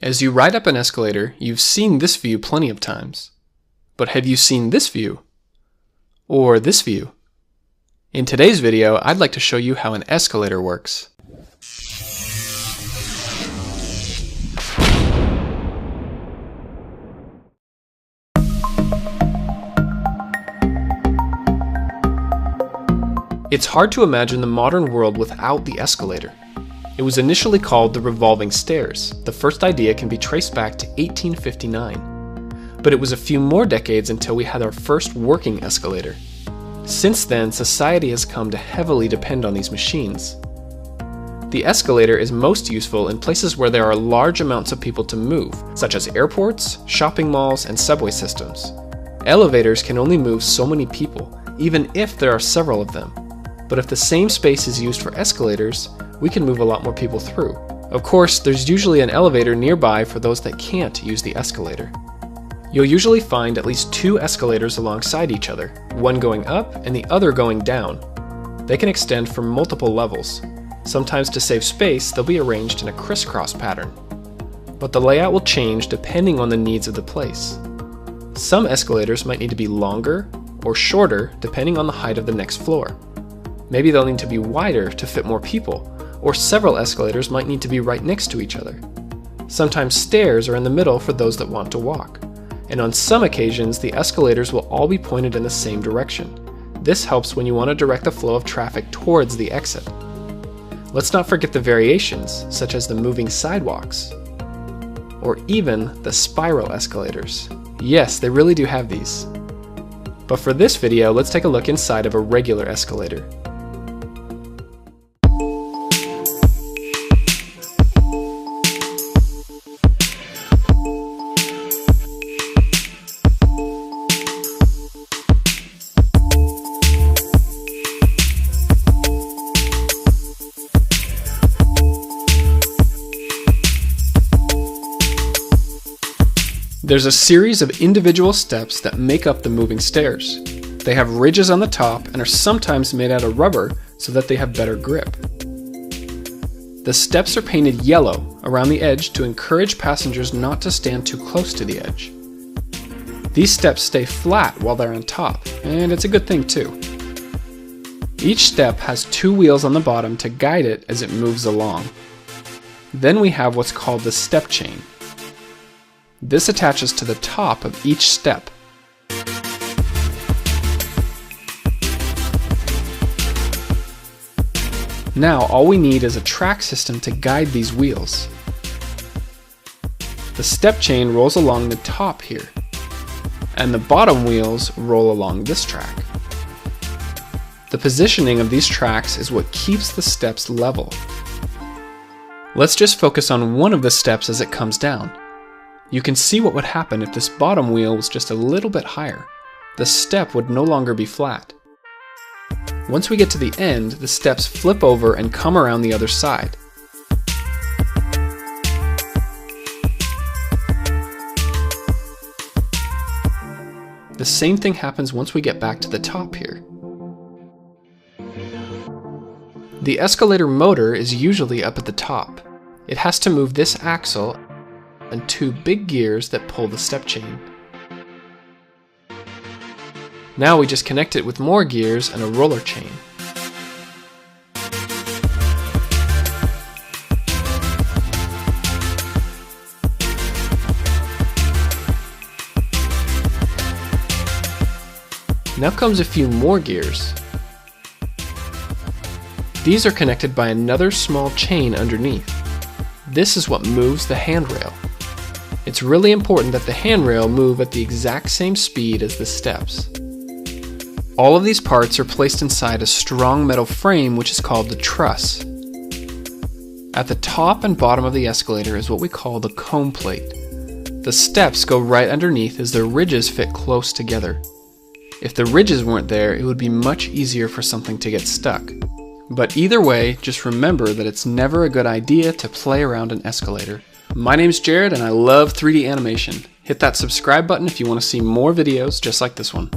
As you ride up an escalator, you've seen this view plenty of times. But have you seen this view? Or this view? In today's video, I'd like to show you how an escalator works. It's hard to imagine the modern world without the escalator. It was initially called the revolving stairs. The first idea can be traced back to 1859. But it was a few more decades until we had our first working escalator. Since then, society has come to heavily depend on these machines. The escalator is most useful in places where there are large amounts of people to move, such as airports, shopping malls, and subway systems. Elevators can only move so many people, even if there are several of them. But if the same space is used for escalators, we can move a lot more people through. Of course, there's usually an elevator nearby for those that can't use the escalator. You'll usually find at least two escalators alongside each other, one going up and the other going down. They can extend for multiple levels. Sometimes to save space, they'll be arranged in a crisscross pattern. But the layout will change depending on the needs of the place. Some escalators might need to be longer or shorter depending on the height of the next floor. Maybe they'll need to be wider to fit more people, or several escalators might need to be right next to each other. Sometimes stairs are in the middle for those that want to walk, and on some occasions the escalators will all be pointed in the same direction. This helps when you want to direct the flow of traffic towards the exit. Let's not forget the variations, such as the moving sidewalks, or even the spiral escalators. Yes, they really do have these. But for this video, let's take a look inside of a regular escalator. There's a series of individual steps that make up the moving stairs. They have ridges on the top and are sometimes made out of rubber so that they have better grip. The steps are painted yellow around the edge to encourage passengers not to stand too close to the edge. These steps stay flat while they're on top, and it's a good thing too. Each step has two wheels on the bottom to guide it as it moves along. Then we have what's called the step chain. This attaches to the top of each step. Now all we need is a track system to guide these wheels. The step chain rolls along the top here, and the bottom wheels roll along this track. The positioning of these tracks is what keeps the steps level. Let's just focus on one of the steps as it comes down. You can see what would happen if this bottom wheel was just a little bit higher. The step would no longer be flat. Once we get to the end, the steps flip over and come around the other side. The same thing happens once we get back to the top here. The escalator motor is usually up at the top. It has to move this axle and two big gears that pull the step chain. Now we just connect it with more gears and a roller chain. Now comes a few more gears. These are connected by another small chain underneath. This is what moves the handrail. It's really important that the handrail move at the exact same speed as the steps. All of these parts are placed inside a strong metal frame which is called the truss. At the top and bottom of the escalator is what we call the comb plate. The steps go right underneath as their ridges fit close together. If the ridges weren't there, it would be much easier for something to get stuck. But either way, just remember that it's never a good idea to play around an escalator. My name's Jared and I love 3D animation. Hit that subscribe button if you want to see more videos just like this one.